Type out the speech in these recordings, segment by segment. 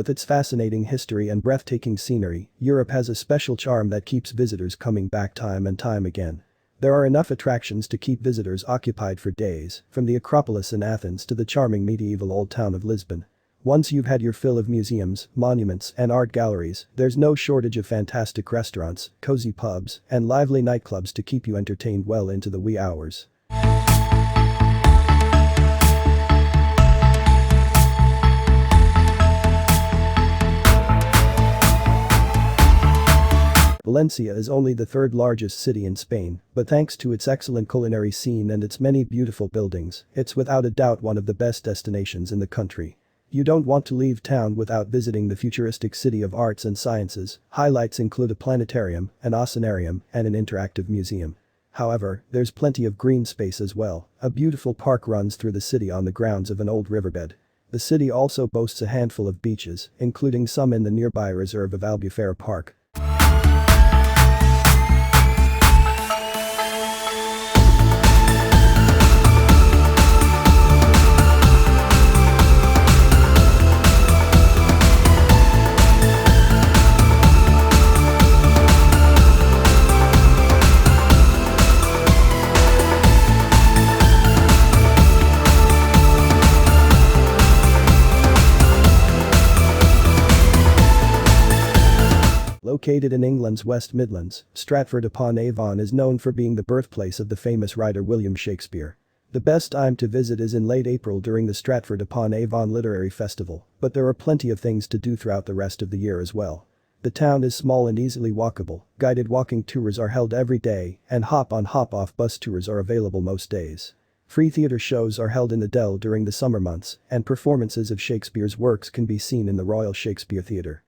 With its fascinating history and breathtaking scenery, Europe has a special charm that keeps visitors coming back time and time again. There are enough attractions to keep visitors occupied for days, from the Acropolis in Athens to the charming medieval old town of Lisbon. Once you've had your fill of museums, monuments, and art galleries, there's no shortage of fantastic restaurants, cozy pubs, and lively nightclubs to keep you entertained well into the wee hours. Valencia is only the third largest city in Spain, but thanks to its excellent culinary scene and its many beautiful buildings, it's without a doubt one of the best destinations in the country. You don't want to leave town without visiting the futuristic city of arts and sciences. Highlights include a planetarium, an oceanarium, and an interactive museum. However, there's plenty of green space as well. A beautiful park runs through the city on the grounds of an old riverbed. The city also boasts a handful of beaches, including some in the nearby reserve of Albufera Park. Located in England's West Midlands, Stratford-upon-Avon is known for being the birthplace of the famous writer William Shakespeare. The best time to visit is in late April during the Stratford-upon-Avon Literary Festival, but there are plenty of things to do throughout the rest of the year as well. The town is small and easily walkable, guided walking tours are held every day, and hop-on hop-off bus tours are available most days. Free theatre shows are held in the Dell during the summer months, and performances of Shakespeare's works can be seen in the Royal Shakespeare Theatre.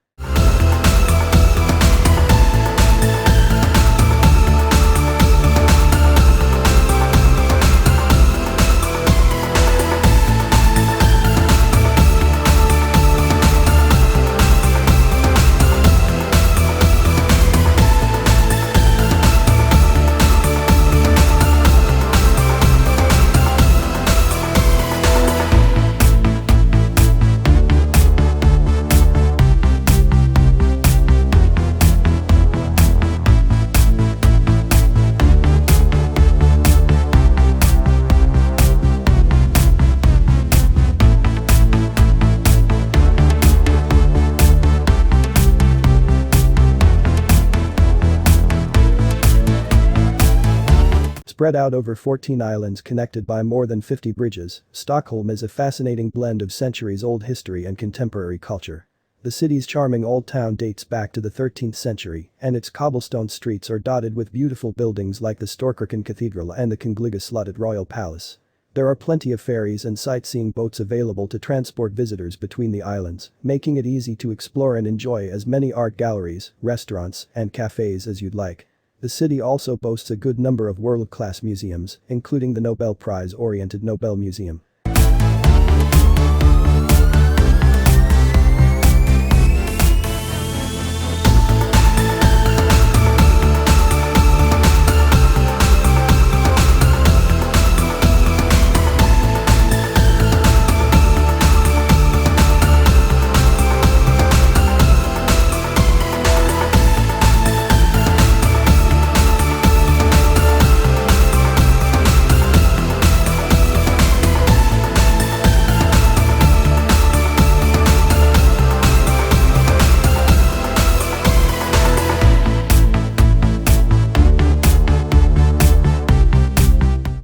Spread out over 14 islands connected by more than 50 bridges, Stockholm is a fascinating blend of centuries-old history and contemporary culture. The city's charming old town dates back to the 13th century, and its cobblestone streets are dotted with beautiful buildings like the Storkirken Cathedral and the Kungliga Slottet Royal Palace. There are plenty of ferries and sightseeing boats available to transport visitors between the islands, making it easy to explore and enjoy as many art galleries, restaurants, and cafes as you'd like. The city also boasts a good number of world-class museums, including the Nobel Prize-oriented Nobel Museum.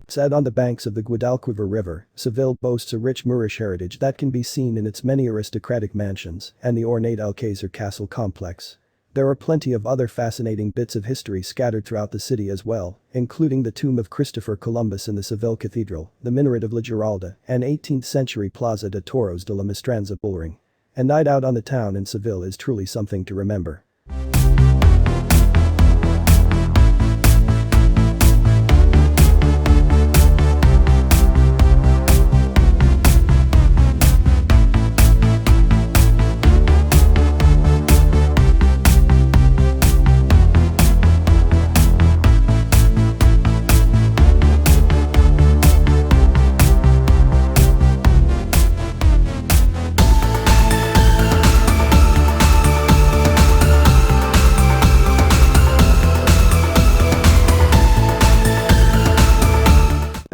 Set on the banks of the Guadalquivir River, Seville boasts a rich Moorish heritage that can be seen in its many aristocratic mansions and the ornate Alcázar Castle complex. There are plenty of other fascinating bits of history scattered throughout the city as well, including the tomb of Christopher Columbus in the Seville Cathedral, the minaret of La Giralda, and 18th-century Plaza de Toros de la Maestranza bullring. A night out on the town in Seville is truly something to remember.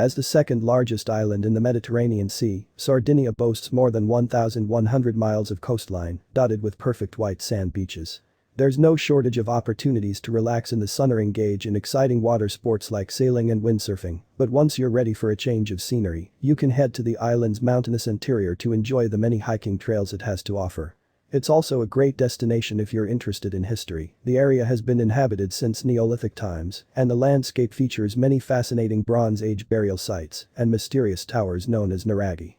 As the second largest island in the Mediterranean Sea, Sardinia boasts more than 1,100 miles of coastline, dotted with perfect white sand beaches. There's no shortage of opportunities to relax in the sun or engage in exciting water sports like sailing and windsurfing, but once you're ready for a change of scenery, you can head to the island's mountainous interior to enjoy the many hiking trails it has to offer. It's also a great destination if you're interested in history. The area has been inhabited since Neolithic times, and the landscape features many fascinating Bronze Age burial sites and mysterious towers known as nuraghi.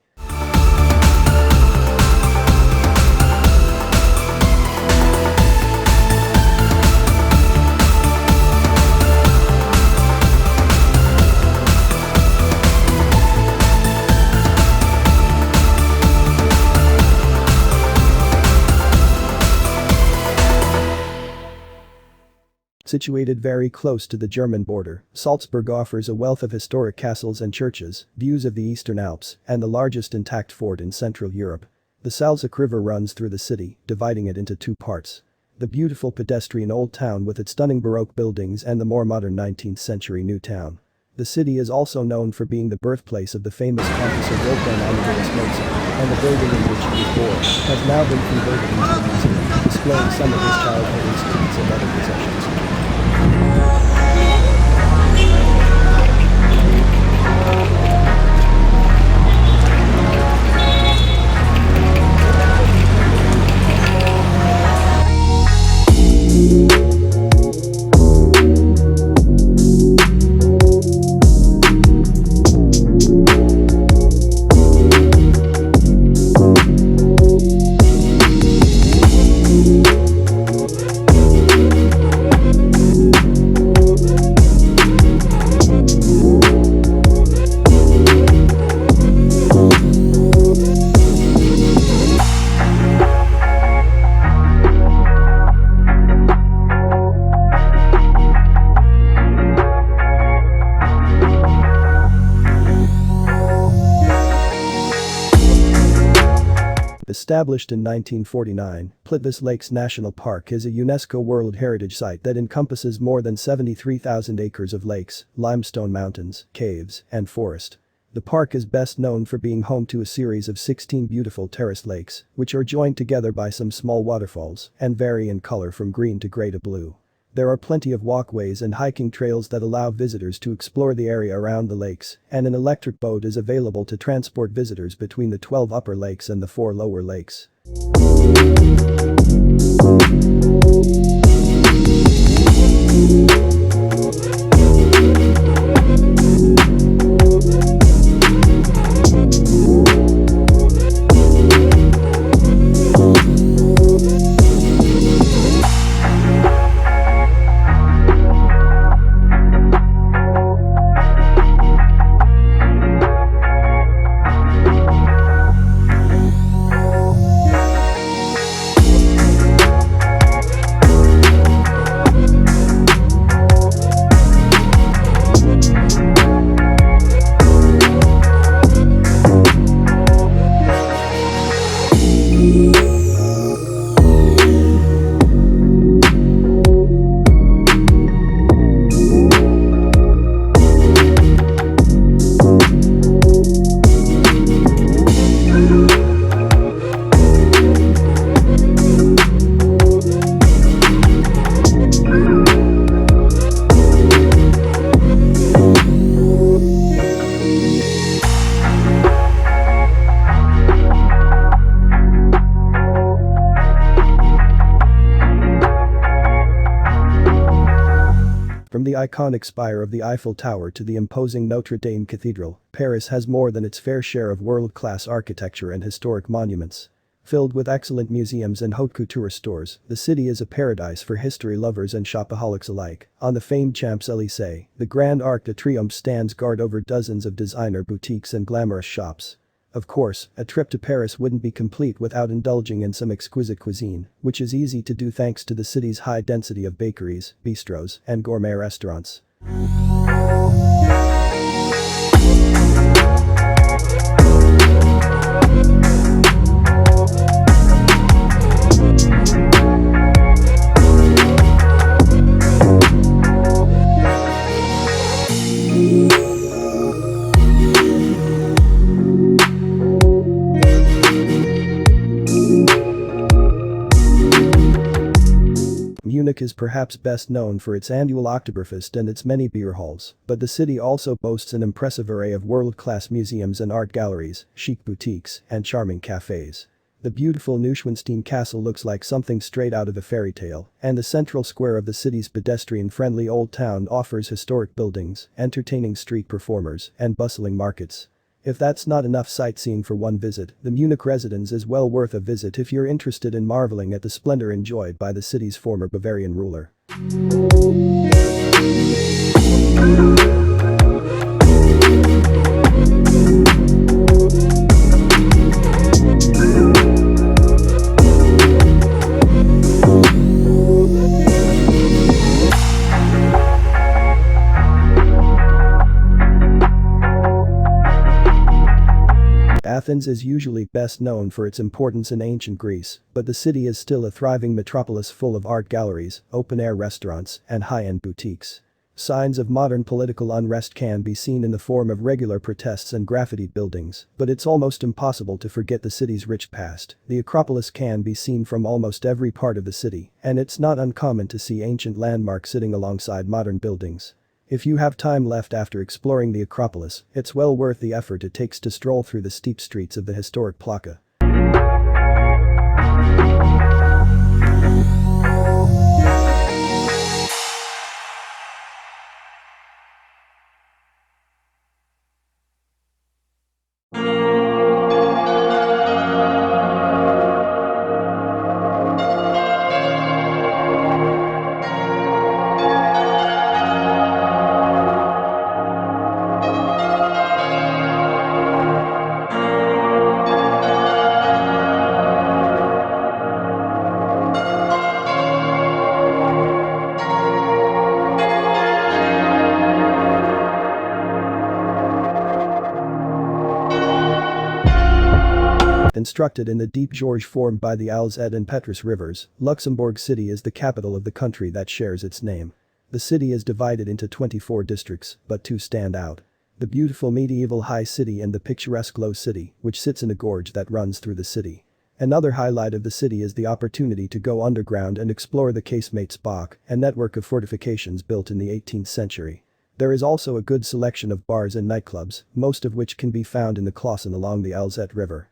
Situated very close to the German border, Salzburg offers a wealth of historic castles and churches, views of the Eastern Alps, and the largest intact fort in Central Europe. The Salzach River runs through the city, dividing it into two parts. The beautiful pedestrian Old Town with its stunning Baroque buildings and the more modern 19th century New Town. The city is also known for being the birthplace of the famous Composer Wolfgang Amadeus Mozart, and the building in which he was born has now been converted into a museum, displaying some of his childhood instruments and other possessions. Established in 1949, Plitvice Lakes National Park is a UNESCO World Heritage Site that encompasses more than 73,000 acres of lakes, limestone mountains, caves, and forest. The park is best known for being home to a series of 16 beautiful terraced lakes, which are joined together by some small waterfalls and vary in color from green to gray to blue. There are plenty of walkways and hiking trails that allow visitors to explore the area around the lakes, and an electric boat is available to transport visitors between the 12 upper lakes and the 4 lower lakes. From the iconic spire of the Eiffel Tower to the imposing Notre Dame Cathedral, Paris has more than its fair share of world-class architecture and historic monuments. Filled with excellent museums and haute couture stores, the city is a paradise for history lovers and shopaholics alike. On the famed Champs-Élysées, the Grand Arc de Triomphe stands guard over dozens of designer boutiques and glamorous shops. Of course, a trip to Paris wouldn't be complete without indulging in some exquisite cuisine, which is easy to do thanks to the city's high density of bakeries, bistros, and gourmet restaurants. Munich is perhaps best known for its annual Oktoberfest and its many beer halls, but the city also boasts an impressive array of world-class museums and art galleries, chic boutiques, and charming cafes. The beautiful Neuschwanstein Castle looks like something straight out of a fairy tale, and the central square of the city's pedestrian-friendly old town offers historic buildings, entertaining street performers, and bustling markets. If that's not enough sightseeing for one visit, the Munich residence is well worth a visit if you're interested in marveling at the splendor enjoyed by the city's former Bavarian ruler. Athens is usually best known for its importance in ancient Greece, but the city is still a thriving metropolis full of art galleries, open-air restaurants, and high-end boutiques. Signs of modern political unrest can be seen in the form of regular protests and graffitied buildings, but it's almost impossible to forget the city's rich past. The Acropolis can be seen from almost every part of the city, and it's not uncommon to see ancient landmarks sitting alongside modern buildings. If you have time left after exploring the Acropolis, it's well worth the effort it takes to stroll through the steep streets of the historic Plaka. Constructed in the deep gorge formed by the Alzette and Petrus rivers, Luxembourg City is the capital of the country that shares its name. The city is divided into 24 districts, but two stand out. The beautiful medieval High City and the picturesque Low City, which sits in a gorge that runs through the city. Another highlight of the city is the opportunity to go underground and explore the Casemates-Bach, a network of fortifications built in the 18th century. There is also a good selection of bars and nightclubs, most of which can be found in the Clausen along the Alzette River.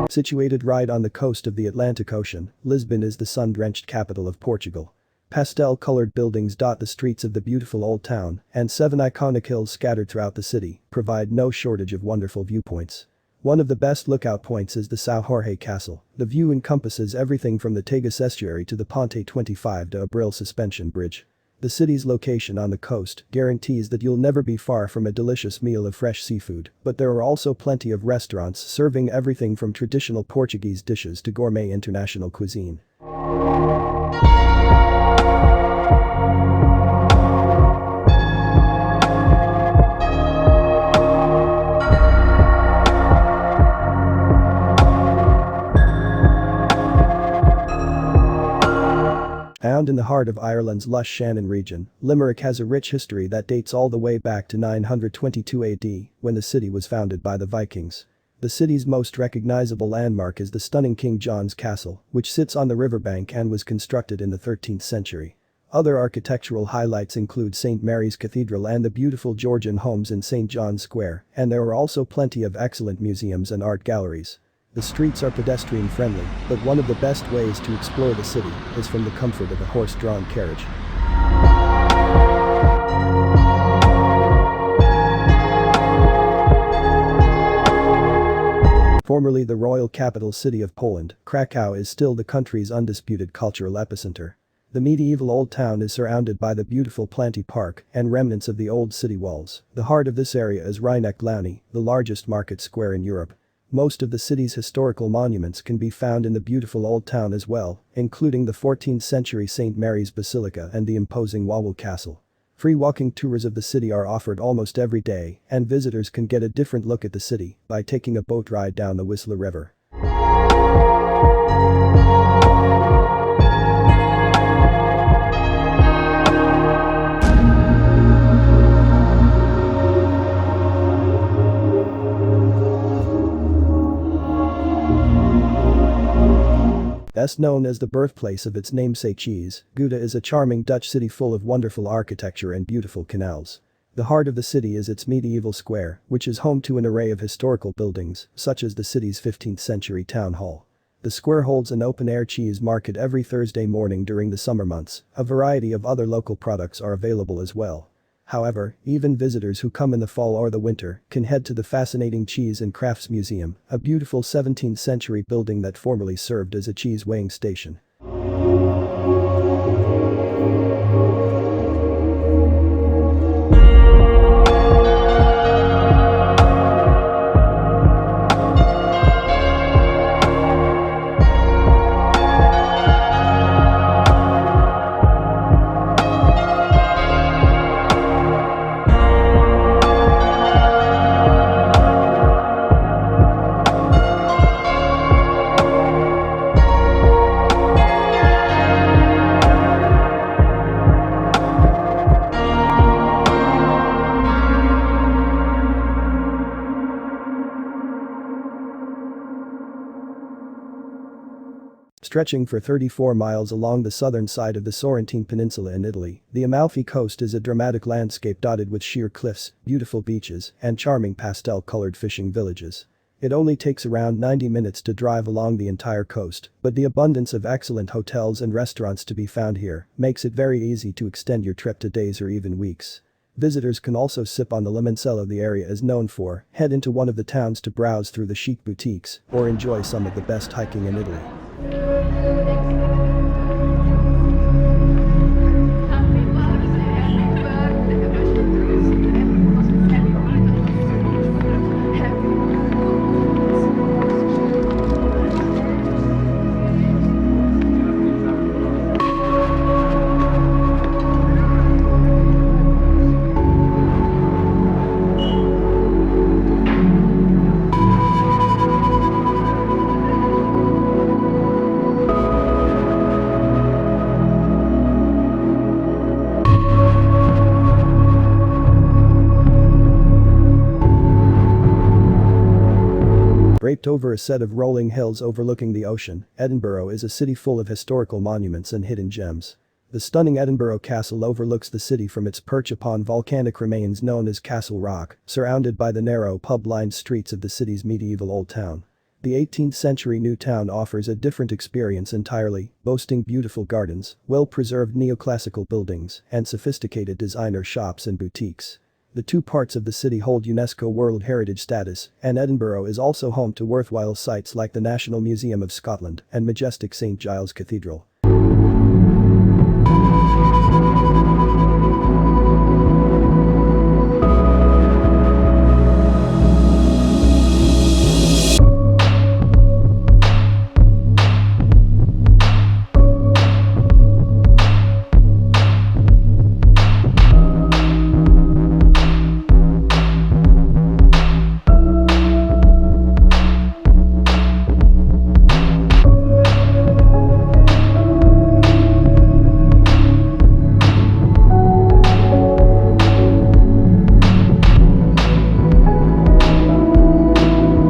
Situated right on the coast of the Atlantic Ocean, Lisbon is the sun-drenched capital of Portugal. Pastel-colored buildings dot the streets of the beautiful old town, and 7 iconic hills scattered throughout the city provide no shortage of wonderful viewpoints. One of the best lookout points is the São Jorge Castle. The view encompasses everything from the Tagus estuary to the Ponte 25 de Abril suspension bridge. The city's location on the coast guarantees that you'll never be far from a delicious meal of fresh seafood, but there are also plenty of restaurants serving everything from traditional Portuguese dishes to gourmet international cuisine. Found in the heart of Ireland's lush Shannon region, Limerick has a rich history that dates all the way back to 922 AD, when the city was founded by the Vikings. The city's most recognizable landmark is the stunning King John's Castle, which sits on the riverbank and was constructed in the 13th century. Other architectural highlights include St. Mary's Cathedral and the beautiful Georgian homes in St. John's Square, and there are also plenty of excellent museums and art galleries. The streets are pedestrian-friendly, but one of the best ways to explore the city is from the comfort of a horse-drawn carriage. Formerly the royal capital city of Poland, Krakow is still the country's undisputed cultural epicenter. The medieval old town is surrounded by the beautiful Planty Park and remnants of the old city walls. The heart of this area is Rynek Lowny, the largest market square in Europe. Most of the city's historical monuments can be found in the beautiful old town as well, including the 14th century St. Mary's Basilica and the imposing Wawel Castle. Free walking tours of the city are offered almost every day, and visitors can get a different look at the city by taking a boat ride down the Whistler River. Best known as the birthplace of its namesake cheese, Gouda is a charming Dutch city full of wonderful architecture and beautiful canals. The heart of the city is its medieval square, which is home to an array of historical buildings, such as the city's 15th-century town hall. The square holds an open-air cheese market every Thursday morning during the summer months. A variety of other local products are available as well. However, even visitors who come in the fall or the winter can head to the fascinating Cheese and Crafts Museum, a beautiful 17th-century building that formerly served as a cheese weighing station. Stretching for 34 miles along the southern side of the Sorrentine Peninsula in Italy, the Amalfi Coast is a dramatic landscape dotted with sheer cliffs, beautiful beaches, and charming pastel-colored fishing villages. It only takes around 90 minutes to drive along the entire coast, but the abundance of excellent hotels and restaurants to be found here makes it very easy to extend your trip to days or even weeks. Visitors can also sip on the limoncello the area is known for, head into one of the towns to browse through the chic boutiques, or enjoy some of the best hiking in Italy. Draped over a set of rolling hills overlooking the ocean, Edinburgh is a city full of historical monuments and hidden gems. The stunning Edinburgh Castle overlooks the city from its perch upon volcanic remains known as Castle Rock, surrounded by the narrow pub-lined streets of the city's medieval old town. The 18th-century new town offers a different experience entirely, boasting beautiful gardens, well-preserved neoclassical buildings, and sophisticated designer shops and boutiques. The two parts of the city hold UNESCO World Heritage status, and Edinburgh is also home to worthwhile sites like the National Museum of Scotland and majestic St. Giles Cathedral.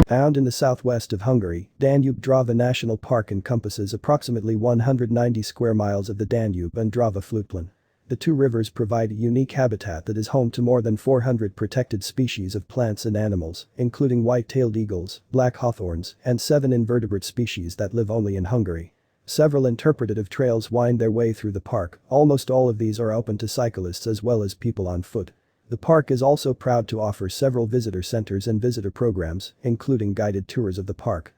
Found in the southwest of Hungary, Danube-Drava National Park encompasses approximately 190 square miles of the Danube and Drava floodplain. The two rivers provide a unique habitat that is home to more than 400 protected species of plants and animals, including white-tailed eagles, black hawthorns, and 7 invertebrate species that live only in Hungary. Several interpretative trails wind their way through the park, almost all of these are open to cyclists as well as people on foot. The park is also proud to offer several visitor centers and visitor programs, including guided tours of the park.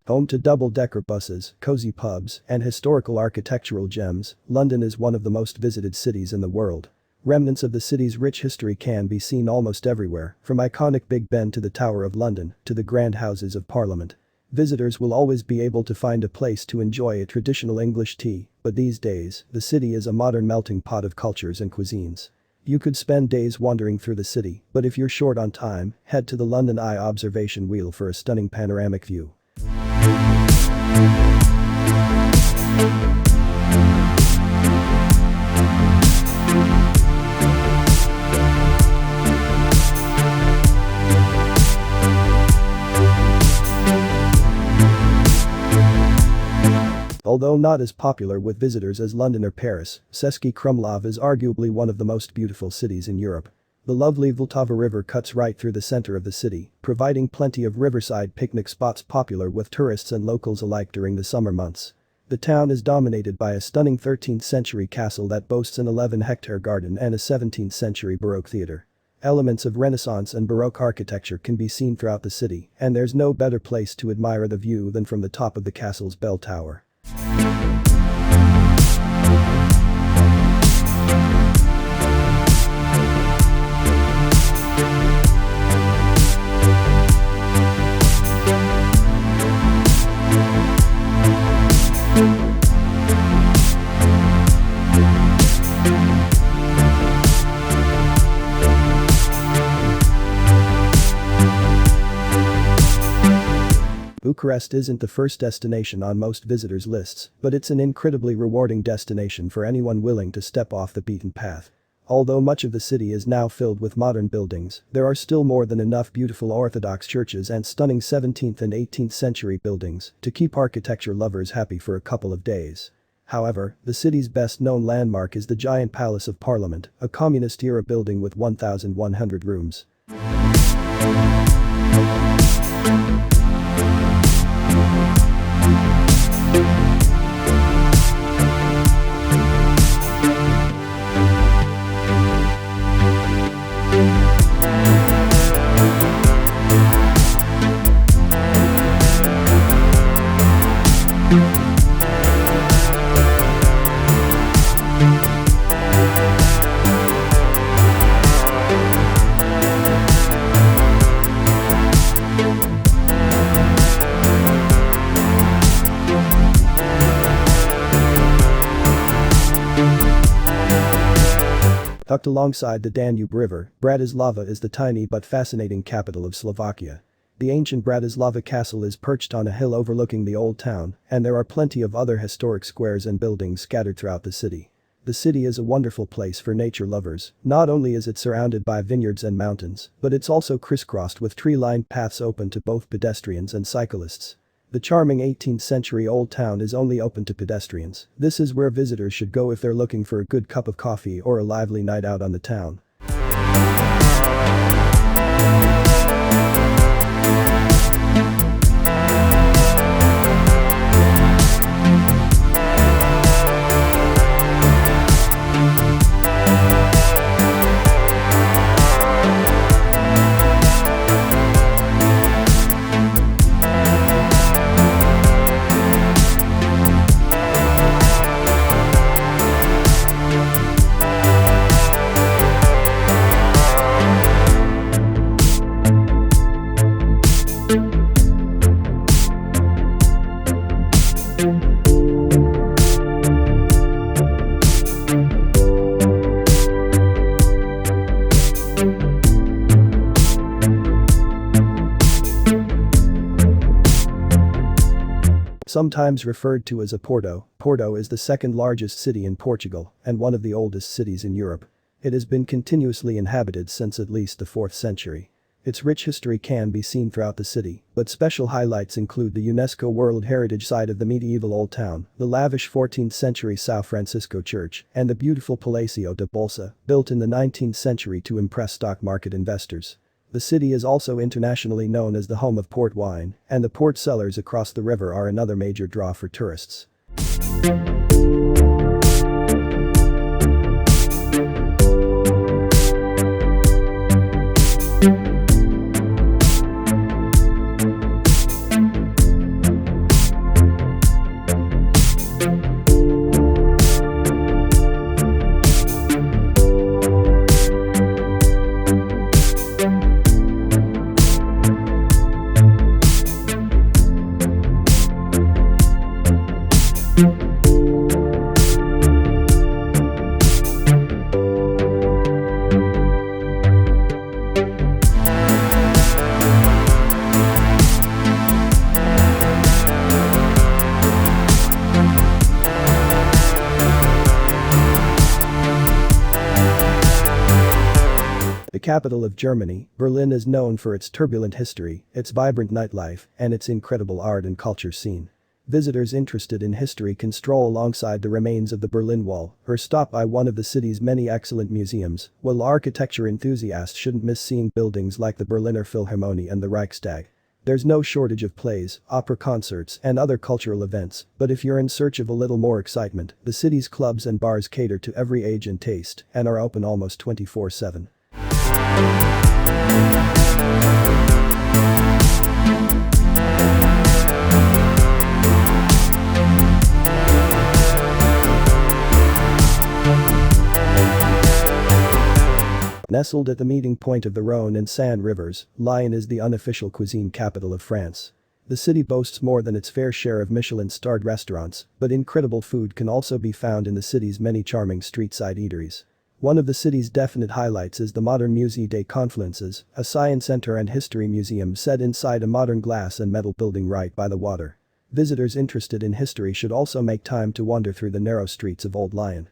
Home to double-decker buses, cozy pubs, and historical architectural gems, London is one of the most visited cities in the world. Remnants of the city's rich history can be seen almost everywhere, from iconic Big Ben to the Tower of London to the grand Houses of Parliament. Visitors will always be able to find a place to enjoy a traditional English tea, but these days, the city is a modern melting pot of cultures and cuisines. You could spend days wandering through the city, but if you're short on time, head to the London Eye observation wheel for a stunning panoramic view. Although not as popular with visitors as London or Paris, Český Krumlov is arguably one of the most beautiful cities in Europe. The lovely Vltava River cuts right through the center of the city, providing plenty of riverside picnic spots popular with tourists and locals alike during the summer months. The town is dominated by a stunning 13th-century castle that boasts an 11-hectare garden and a 17th-century Baroque theater. Elements of Renaissance and Baroque architecture can be seen throughout the city, and there's no better place to admire the view than from the top of the castle's bell tower. Bucharest isn't the first destination on most visitors' lists, but it's an incredibly rewarding destination for anyone willing to step off the beaten path. Although much of the city is now filled with modern buildings, there are still more than enough beautiful Orthodox churches and stunning 17th and 18th century buildings to keep architecture lovers happy for a couple of days. However, the city's best-known landmark is the giant Palace of Parliament, a communist-era building with 1,100 rooms. Tucked alongside the Danube River, Bratislava is the tiny but fascinating capital of Slovakia. The ancient Bratislava castle is perched on a hill overlooking the old town, and there are plenty of other historic squares and buildings scattered throughout the city. The city is a wonderful place for nature lovers. Not only is it surrounded by vineyards and mountains, but it's also crisscrossed with tree-lined paths open to both pedestrians and cyclists. The charming 18th century Old Town is only open to pedestrians. This is where visitors should go if they're looking for a good cup of coffee or a lively night out on the town. Sometimes referred to as a Porto, Porto is the second largest city in Portugal and one of the oldest cities in Europe. It has been continuously inhabited since at least the 4th century. Its rich history can be seen throughout the city, but special highlights include the UNESCO World Heritage Site of the medieval Old Town, the lavish 14th century São Francisco Church, and the beautiful Palácio da Bolsa, built in the 19th century to impress stock market investors. The city is also internationally known as the home of port wine, and the port cellars across the river are another major draw for tourists. The capital of Germany, Berlin is known for its turbulent history, its vibrant nightlife, and its incredible art and culture scene. Visitors interested in history can stroll alongside the remains of the Berlin Wall or stop by one of the city's many excellent museums, while architecture enthusiasts shouldn't miss seeing buildings like the Berliner Philharmonie and the Reichstag. There's no shortage of plays, opera concerts, and other cultural events, but if you're in search of a little more excitement, the city's clubs and bars cater to every age and taste and are open almost 24/7. Nestled at the meeting point of the Rhône and Seine rivers, Lyon is the unofficial cuisine capital of France. The city boasts more than its fair share of Michelin-starred restaurants, but incredible food can also be found in the city's many charming street-side eateries. One of the city's definite highlights is the modern Musée des Confluences, a science center and history museum set inside a modern glass and metal building right by the water. Visitors interested in history should also make time to wander through the narrow streets of Old Lyon.